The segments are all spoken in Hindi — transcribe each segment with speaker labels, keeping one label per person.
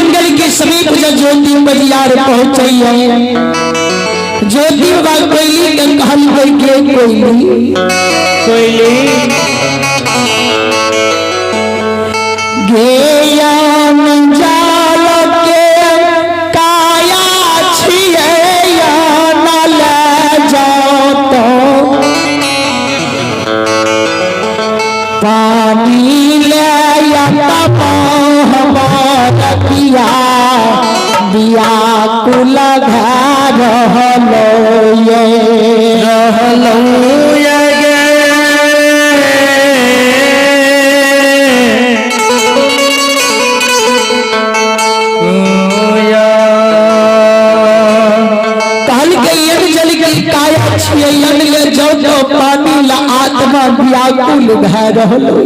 Speaker 1: जंगल के समीप जब ज्योति बजियार पहुंचे ज्योति बाबा कोयली के कहल के कोयली कोयली गेयान जाल के काया छिए या न ले जाओ तो पानी ले या दिया दिया कुल घर रहलो ये कहल के जल की काया छिए ले जाओ तो पानी ला आत्मा व्याकुल भय रहलो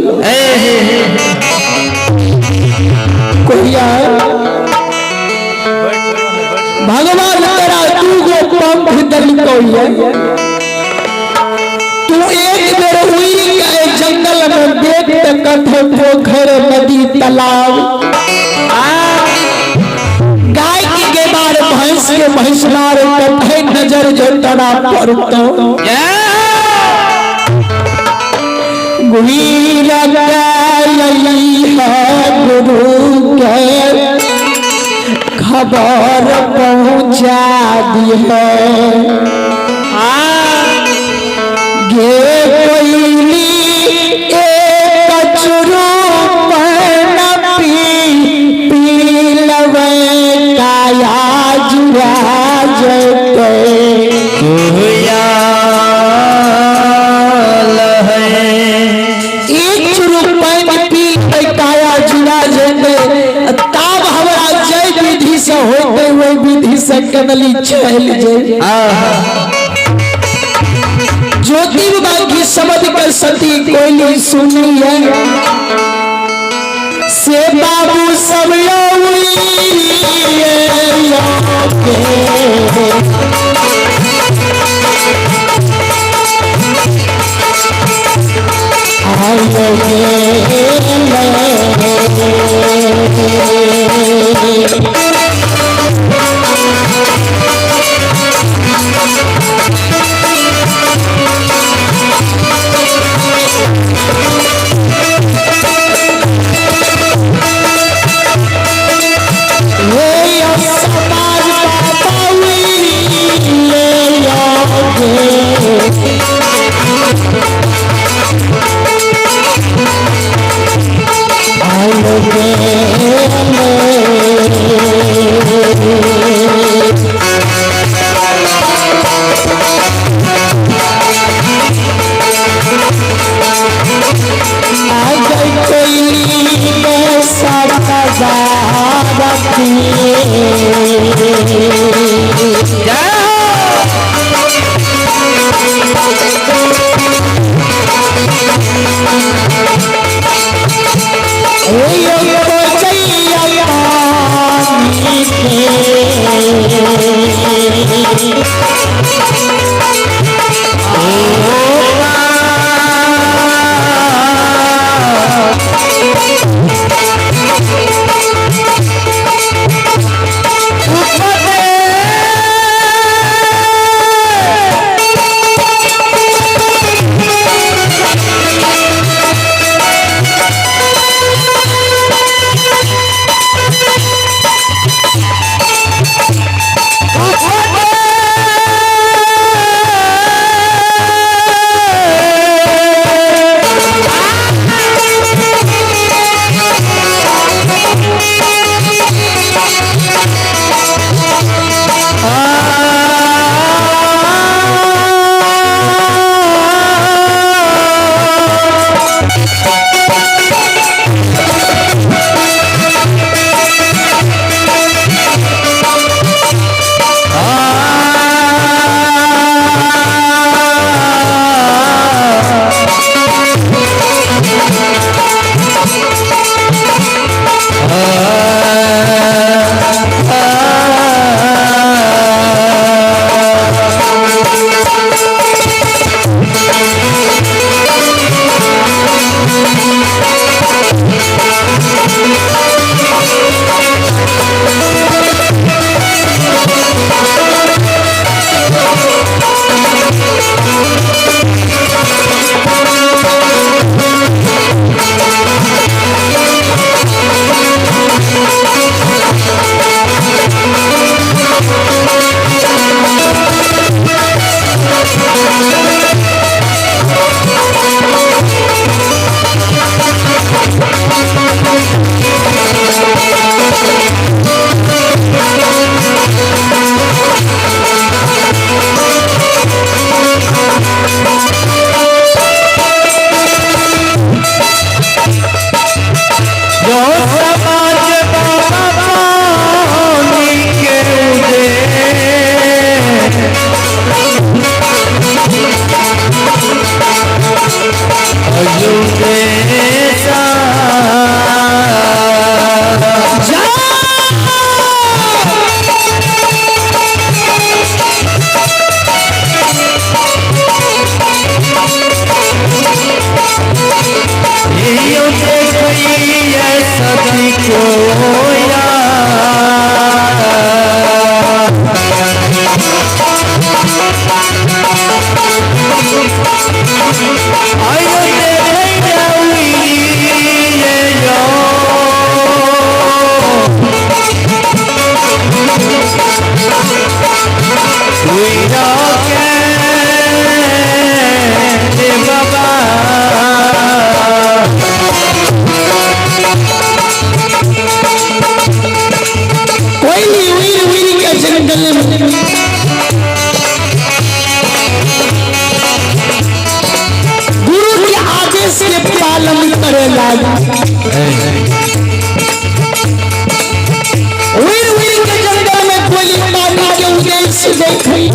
Speaker 1: भगवान तेरा तू गो पंख दलितो तू एक बेर हुई गए जंगल में देख कठे पोखर नदी तालाब गाय के बार भैंस के भैंसनार कठे नजर जो तना पड़तो गुहीर गुरु के खबर पहुंचा दिए गे कोयली एक कचरू पर पी लवे काया जुरा जते एक चुरू पानी पी काया जुरा जते ताब हमारा जय विधि से होते हुए विधि से कनली चल जे ज्योति बाबा की समझ कर सती कोयली सुनी है से बाबू सब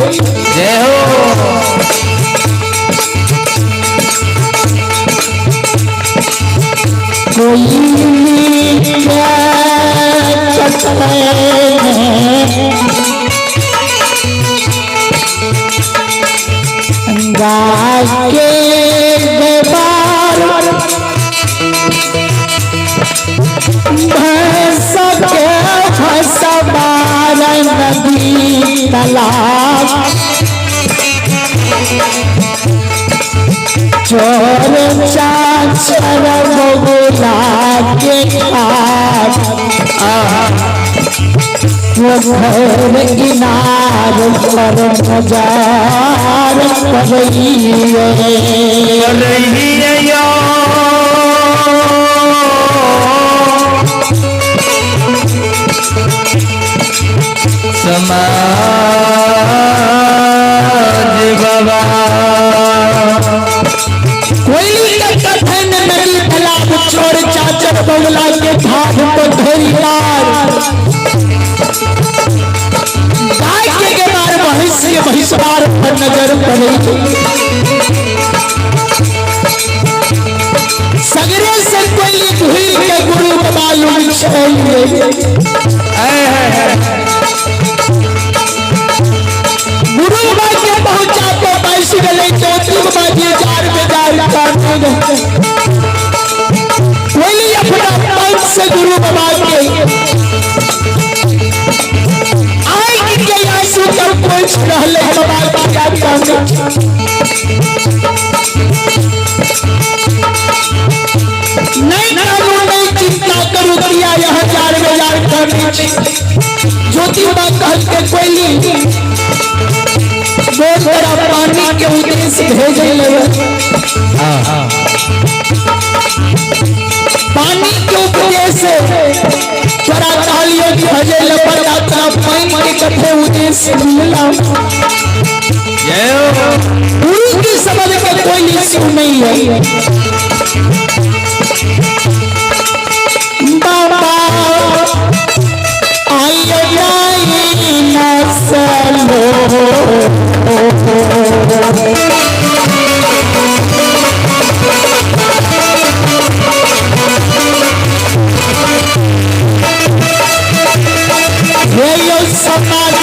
Speaker 1: जय हो। कोई नदी तालाब चोर चाचर बगुला के खाट वो घर किनार पर मजार कर रही है समाज बाबा। कोयली का कथन नदी तालाब चोर चाचर बगुला के घाट पर धोरीदार गाय के गवार भैंस भैंसवार पर नजर पड़ी। सगरे से कोयली धुई के गुरु मालूम चाहिए गुरु बाबा के पहुंचा तो पैसे गले चौथी बाजी जार में जार कोयली अपना पंच से गुरु बाबा के आई के आंसू कर पूछ रहले बाबा क्या चाहते नहीं करो नहीं चिंता करो दिया यह जार में जार करनी ज्योति बाबा के कोयली बोरा पानी के उद्देश्य भेजे पानी के उद्देश्य चरा चालियों की भजे लपर यात्रा पानी के कथे उद्देश्य मिला गुरु की समझ का कोई इश्यू नहीं है। बाबा समाज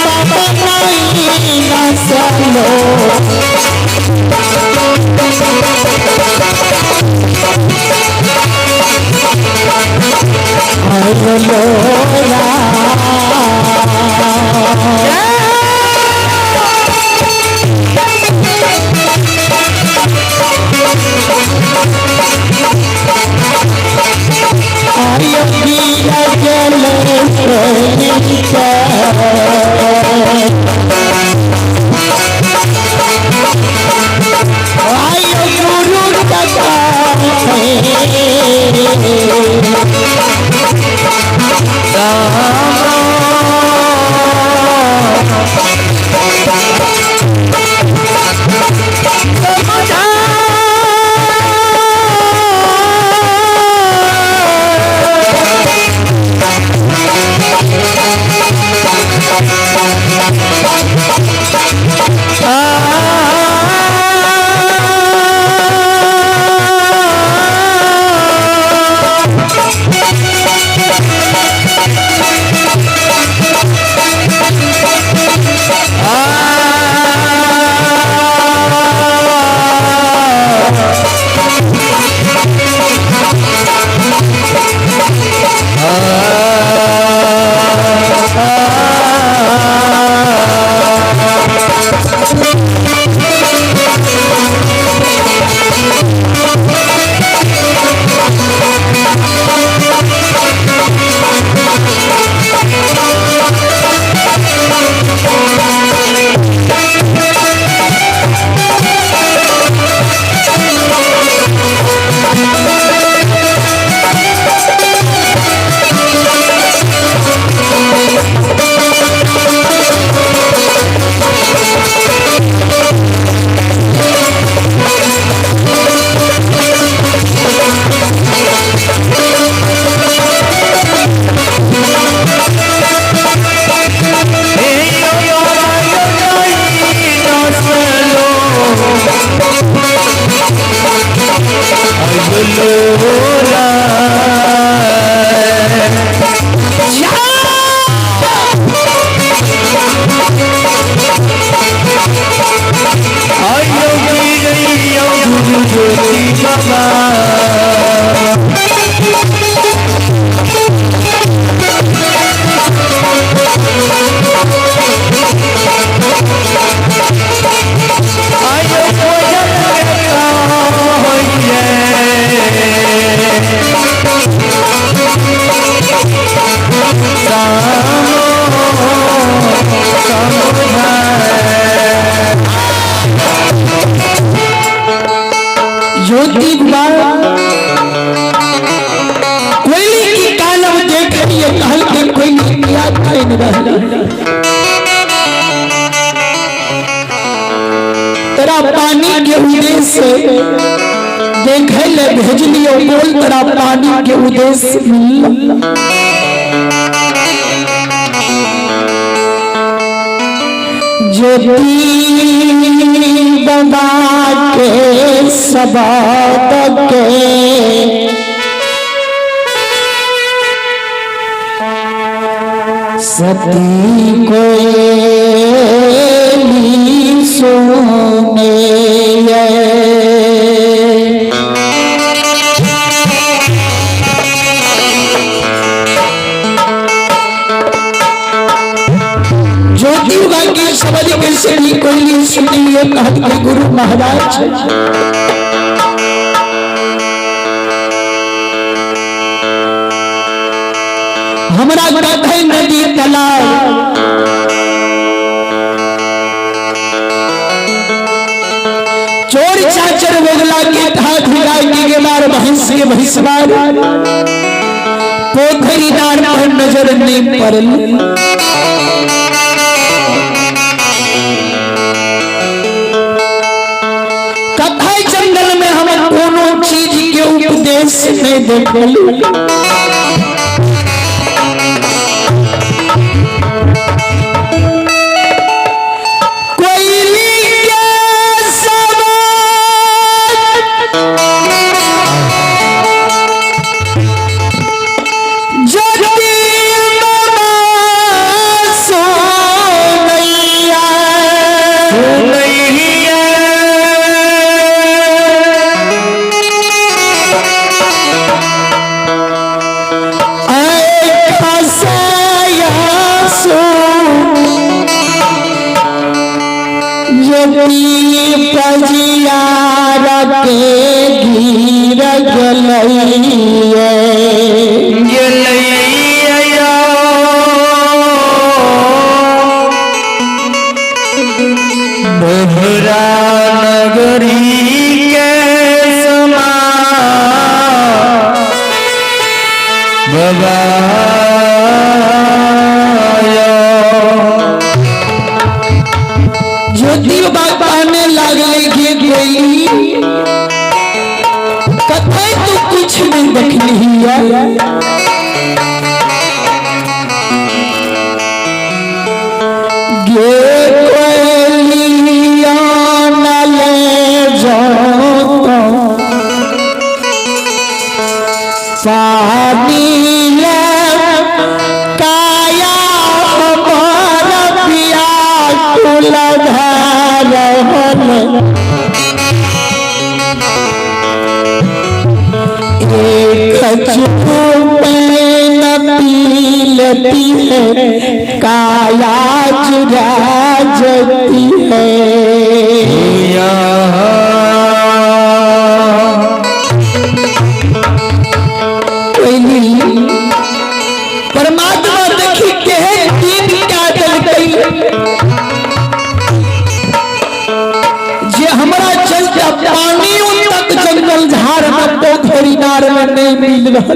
Speaker 1: के उद्देश्य देखे ले भेजली और बोल तरा पानी के उद्देश्य मिल ज्योति बना के सबात के सती कोयली सोने शब्द के सही कोयली सुनिए कहते गुरु महाराज हमरा कथई नदी तालाब चोर चाचर बोगला के हाथ गाय के गेमार भैंस के भैंसवार पोखरी नार पर नजर नहीं पड़ल उपदेश नहीं देखल कोयली के ज्योति पजियार के गिर गलैया बोहरा नगरी के समा बाबा कथई तो कुछ नहीं देखली गे कोयलिया नले जाओ पानी काया पर पिया कुल पीलती है काया चुरा जती है परमात्मा देखी के दिन क्या चल जे हमारा चलता पानी तक जंगल झाड़ में पोखरी नार में नहीं मिल रहा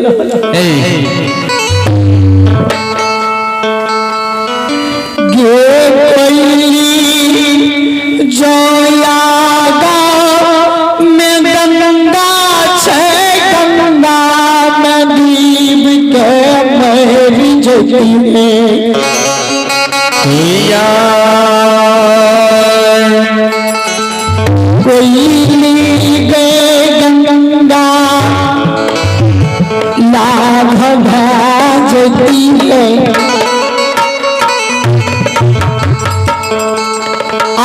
Speaker 1: में गंगा छे गंगा में दीप के मेरी ज्योति में कोयली गए गंगा लाभ भाजती है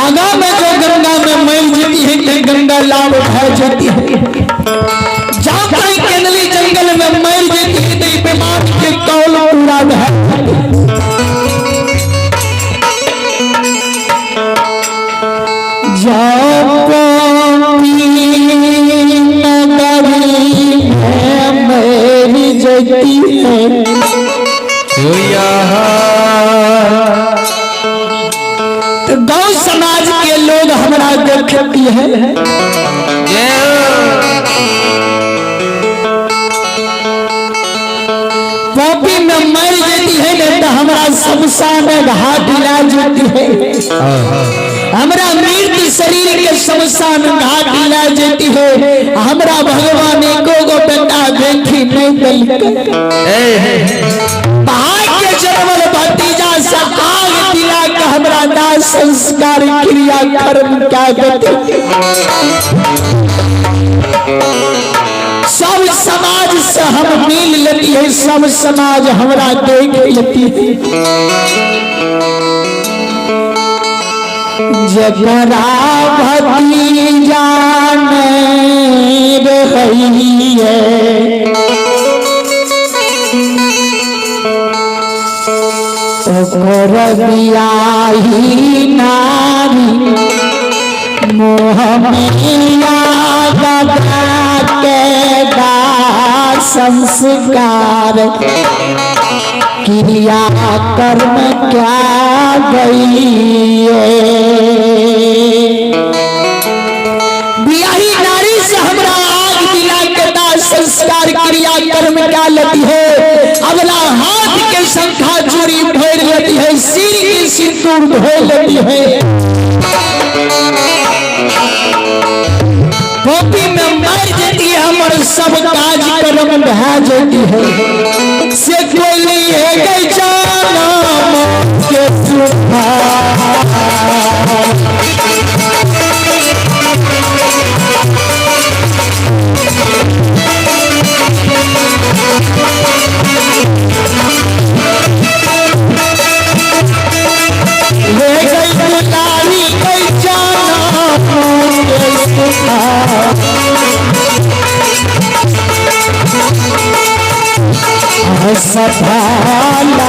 Speaker 1: आगा में जो गंगा में मैल जाती है कि गंगा लाभ भा जाती है जहाँ पर केनली जंगल में मैल जाती है तो बीमार के कौल पूरा है मेरी जगती है तो गांव समाज के लोग हमारा देखती है पॉपी में मर जाती है तो हमारा शमशान घाट ला जाती है हमरा मृत शरीर के शमशान घाट ले जाती है। हमरा भगवान एको गो बेटा बेटी नहीं दल भाग्य जन्मल भतीजा से आग दिला के हमरा दाह संस्कार क्रिया कर्म क्या गति सब समाज से हम मिल लेती है, सब समाज हमरा देख लेती है। जकरा भतीजा नहीं रही है ओकर बियाही नारी मोह मैया दबा के दाह संस्कार क्रिया कर्म क्या गई बियाही नारी से हमरा आग दिला के दाह संस्कार क्रिया कर्म क्या लेती है। अगला हाथ के शंखा चूड़ी भर लेती है, सिर की सिंदूर धो लेती है, पोपी में मर जाती है, हमारे सब काज कर्म ढह जाती है। से कोई नहीं है गई जाना के ले गई बुलानी गई जाना के सफाला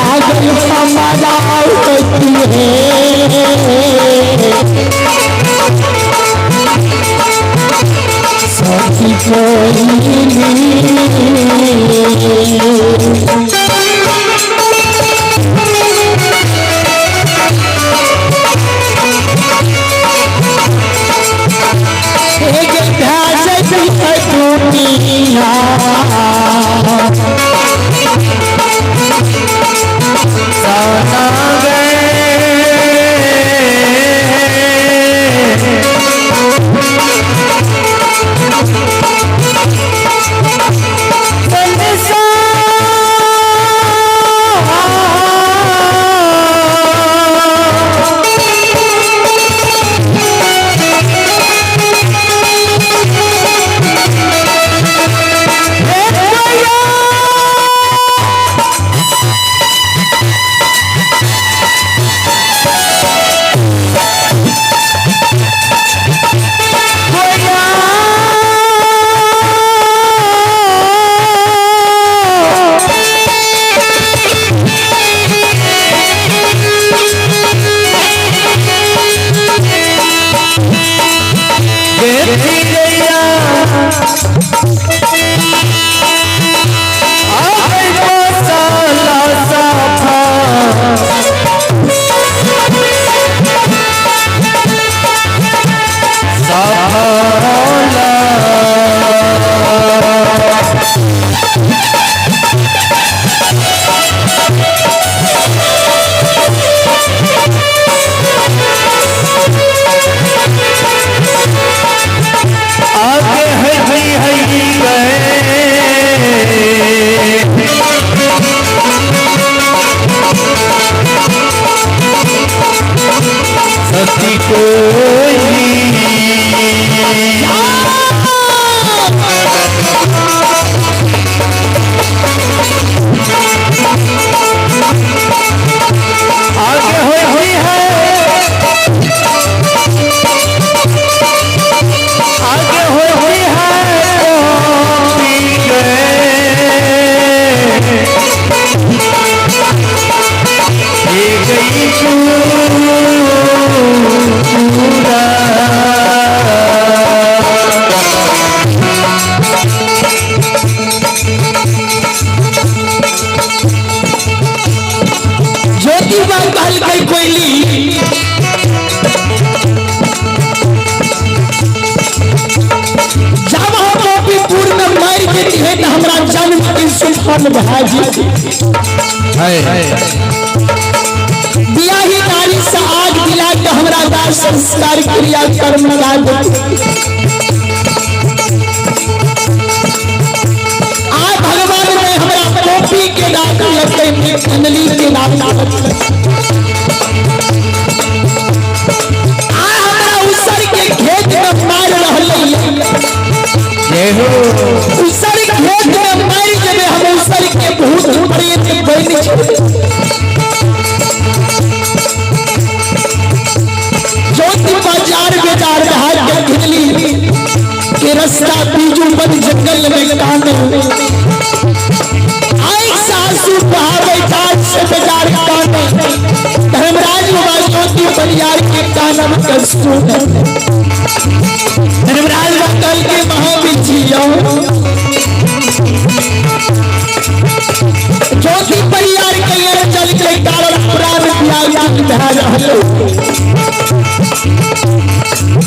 Speaker 1: आगे हमारा होती है सभी कोई फल भाजी बियाही नारी से आग दिला के हमरा दाह संस्कार क्रिया कर्म लगा दे। आज भगवान ने हमरा कॉपी के दाग लगते अंजलि के दाग खेत में मार उसर खेत में मार जब हम उसर के भूत प्रेत बन ज्योति बाजार बेजार हाथ खिचली के रास्ता बीजू बन जंगल में कान आई सासू बहावे जाट से बेजार कान धर्मराज बाबा ज्योति बलियार के कानम कसू धर्मराज कल के महाविजियो ज्योति परिवार के चल के कारण पुराण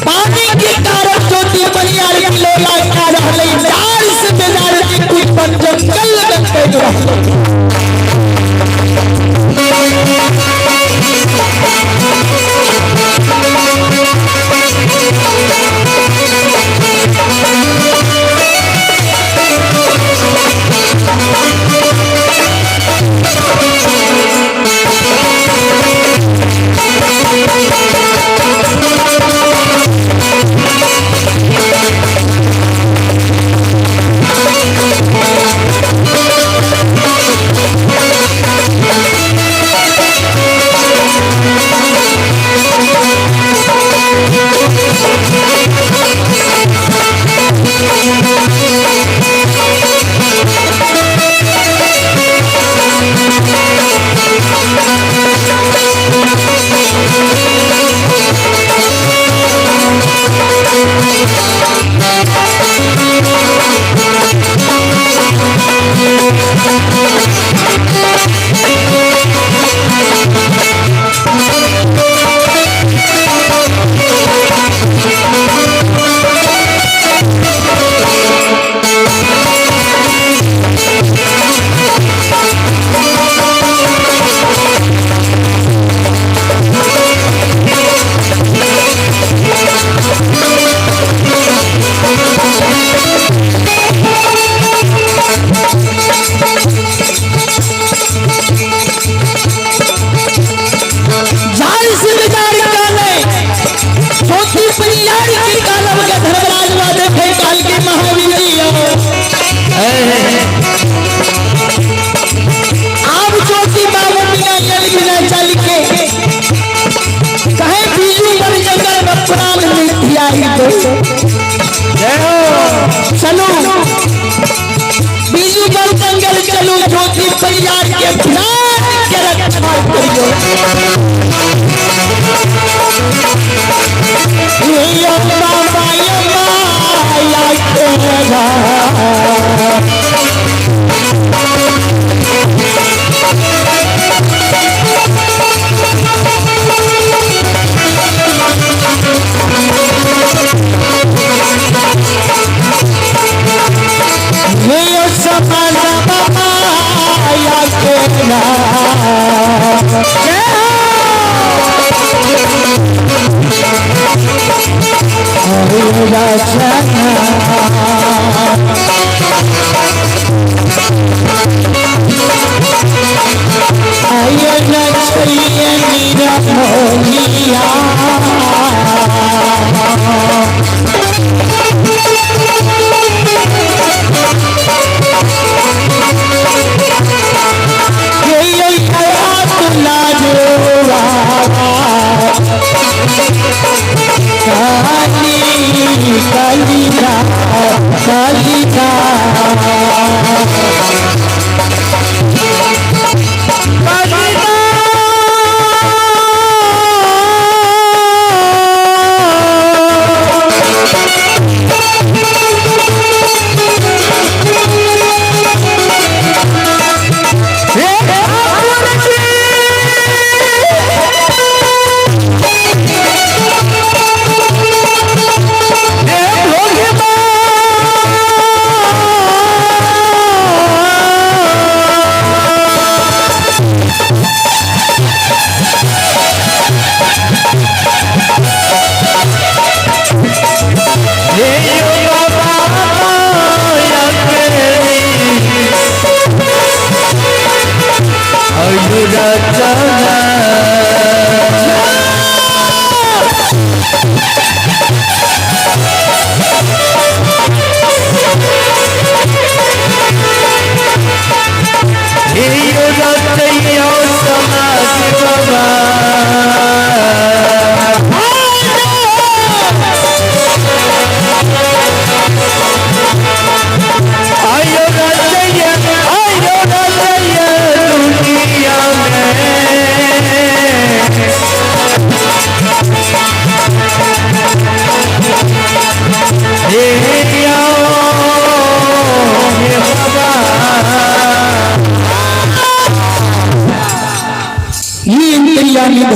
Speaker 1: पानी के कारण ज्योति परिवार के लोला का रहले चार से बेजार के कुछ पर जंगल लग चलो बीजू बल जंगल चलो ज्योति परिवार के प्राण के रक्षा करियो ये अम्मा माया तेरा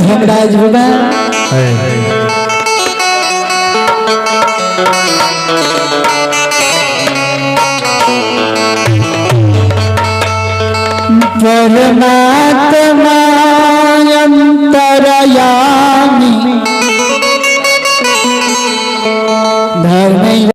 Speaker 1: धर्मराज बाबा परमात्मा अंतरयामी